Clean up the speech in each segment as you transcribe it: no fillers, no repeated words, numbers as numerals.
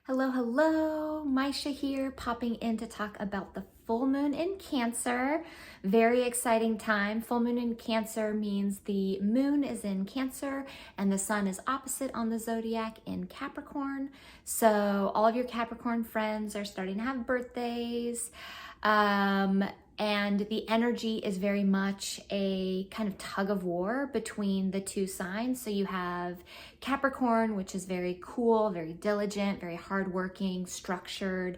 Hello, hello, Maisha here, popping in to talk about the full moon in Cancer. Very exciting time. Full moon in Cancer means the moon is in Cancer and the sun is opposite on the zodiac in Capricorn. So all of your Capricorn friends are starting to have birthdays. And the energy is very much a kind of tug of war between the two signs. So you have Capricorn, which is very cool, very diligent, very hardworking, structured,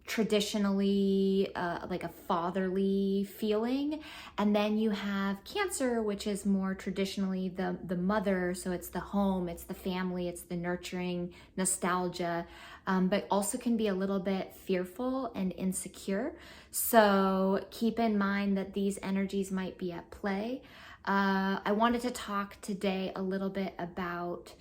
traditionally like a fatherly feeling. And then you have Cancer, which is more traditionally the mother. So it's the home, it's the family, it's the nurturing, nostalgia, but also can be a little bit fearful and insecure. So keep in mind that these energies might be at play. I wanted to talk today a little bit about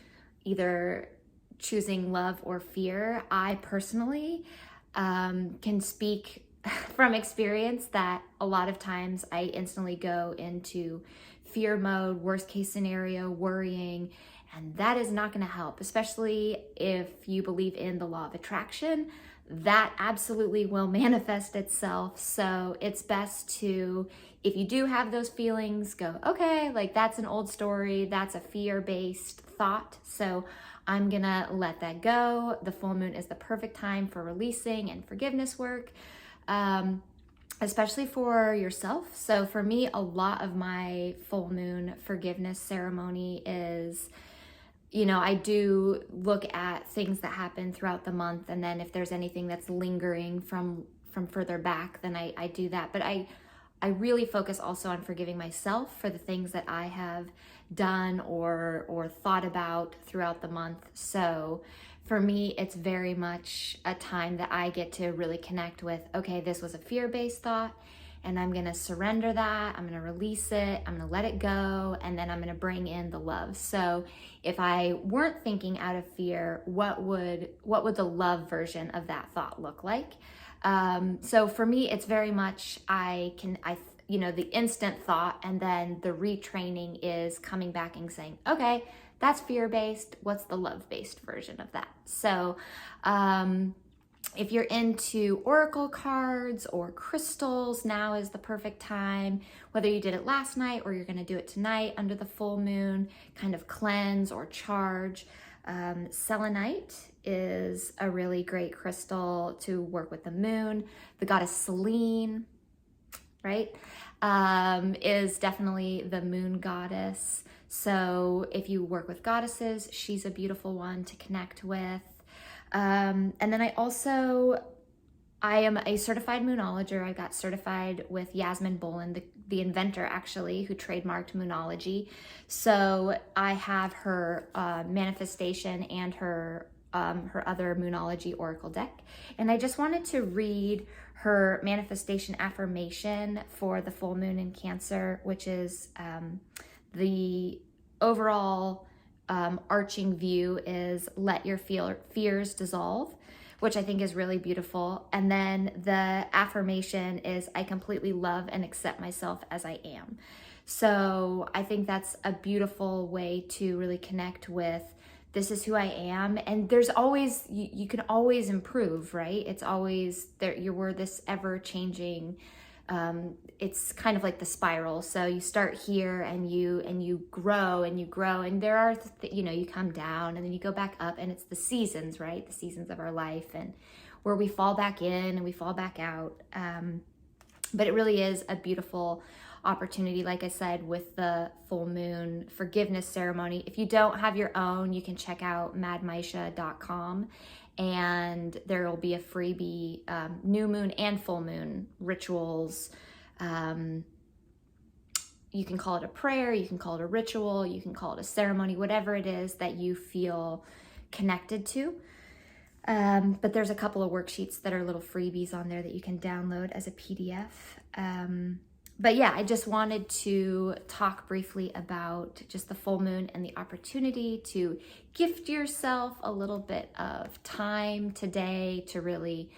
either choosing love or fear. I personally can speak from experience that a lot of times I instantly go into fear mode, worst case scenario, worrying, and that is not going to help, especially if you believe in the law of attraction. That absolutely will manifest itself. So it's best to, if you do have those feelings, go, okay, like that's an old story. That's a fear-based thought. So I'm gonna let that go. The full moon is the perfect time for releasing and forgiveness work, especially for yourself. So for me, a lot of my full moon forgiveness ceremony is, I do look at things that happen throughout the month, and then if there's anything that's lingering from further back, then I do that. But I really focus also on forgiving myself for the things that I have done or thought about throughout the month. So for me, it's very much a time that I get to really connect with, okay, this was a fear-based thought, and I'm gonna surrender that, I'm gonna release it, I'm gonna let it go, and then I'm gonna bring in the love. So if I weren't thinking out of fear, what would the love version of that thought look like? So for me, it's very much, the instant thought, and then the retraining is coming back and saying, okay, that's fear-based, what's the love-based version of that? So, if you're into oracle cards or crystals, now is the perfect time, whether you did it last night or you're going to do it tonight under the full moon, kind of cleanse or charge. Selenite is a really great crystal to work with the moon. The goddess Selene, right, is definitely the moon goddess. So if you work with goddesses, she's a beautiful one to connect with. And then I am a certified moonologer. I got certified with Yasmin Bolin, the inventor actually, who trademarked moonology. So I have her manifestation and her other moonology oracle deck. And I just wanted to read her manifestation affirmation for the full moon in Cancer, which is the overall arching view is let your fears dissolve, which I think is really beautiful. And then the affirmation is I completely love and accept myself as I am. So I think that's a beautiful way to really connect with this is who I am. And there's always, you can always improve, right? It's always there. We're this ever changing, it's kind of like the spiral. So you start here and you grow and you grow, and there are, you come down and then you go back up, and it's the seasons, right? The seasons of our life, and where we fall back in and we fall back out. But it really is a beautiful opportunity, like I said, with the full moon forgiveness ceremony. If you don't have your own, you can check out madmaisha.com, and there will be a freebie, new moon and full moon rituals. You can call it a prayer, you can call it a ritual, you can call it a ceremony, whatever it is that you feel connected to. But there's a couple of worksheets that are little freebies on there that you can download as a PDF. But yeah, I just wanted to talk briefly about just the full moon and the opportunity to gift yourself a little bit of time today to really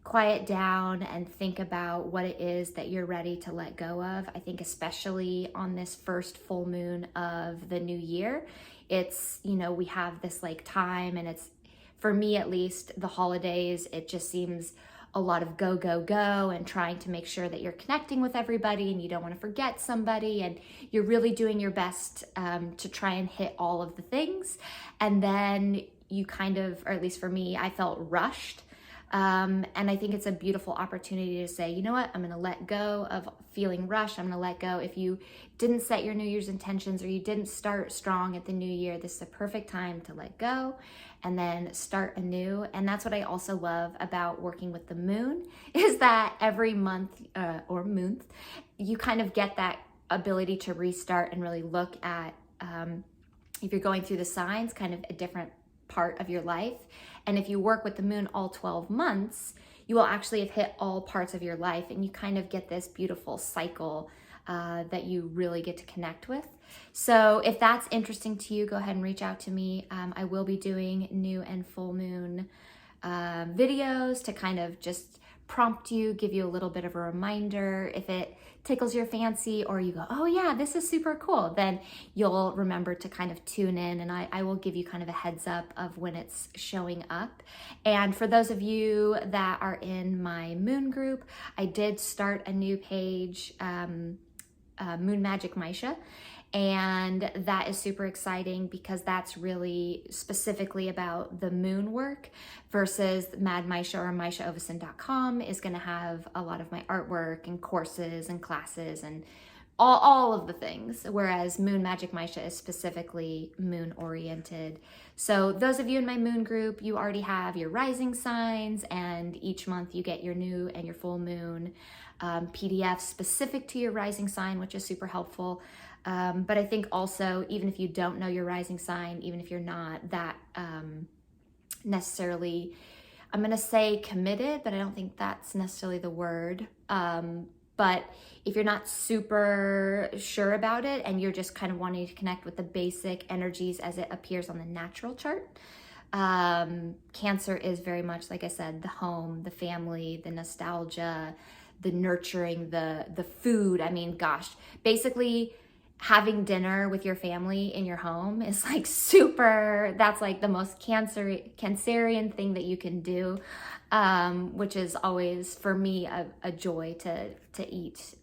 quiet down and think about what it is that you're ready to let go of. I think especially on this first full moon of the new year, it's, we have this like time, and it's for me at least, the holidays, it just seems a lot of go, go, go, and trying to make sure that you're connecting with everybody and you don't want to forget somebody, and you're really doing your best to try and hit all of the things. And then you kind of, or at least for me, I felt rushed. And I think it's a beautiful opportunity to say, you know what, I'm going to let go of feeling rushed. I'm going to let go. If you didn't set your New Year's intentions, or you didn't start strong at the new year, this is a perfect time to let go and then start anew. And that's what I also love about working with the moon, is that every month or month, you kind of get that ability to restart and really look at, if you're going through the signs, kind of a different part of your life. And if you work with the moon all 12 months, you will actually have hit all parts of your life, and you kind of get this beautiful cycle that you really get to connect with. So if that's interesting to you, go ahead and reach out to me. I will be doing new and full moon videos to kind of just prompt you, give you a little bit of a reminder. If it tickles your fancy, or you go, oh yeah, this is super cool, then you'll remember to kind of tune in, and I will give you kind of a heads up of when it's showing up. And for those of you that are in my moon group, I did start a new page, Moon Magic Maisha. And that is super exciting, because that's really specifically about the moon work, versus Mad Maisha or MaishaOvison.com is going to have a lot of my artwork and courses and classes and all of the things, whereas Moon Magic Maisha is specifically moon oriented. So those of you in my moon group, you already have your rising signs, and each month you get your new and your full moon PDF specific to your rising sign, which is super helpful. But I think also, even if you don't know your rising sign, even if you're not that necessarily, I'm going to say committed, but I don't think that's necessarily the word. But if you're not super sure about it, and you're just kind of wanting to connect with the basic energies as it appears on the natural chart, Cancer is very much, like I said, the home, the family, the nostalgia, the nurturing, the food. I mean, gosh, basically having dinner with your family in your home is like super, that's like the most Cancerian thing that you can do, which is always for me a joy to eat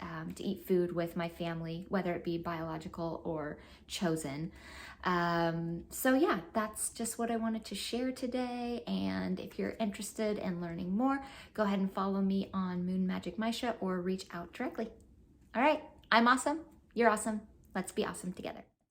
food with my family, whether it be biological or chosen. So yeah, that's just what I wanted to share today. And if you're interested in learning more, go ahead and follow me on Moon Magic Maisha, or reach out directly. All right, I'm awesome. You're awesome. Let's be awesome together.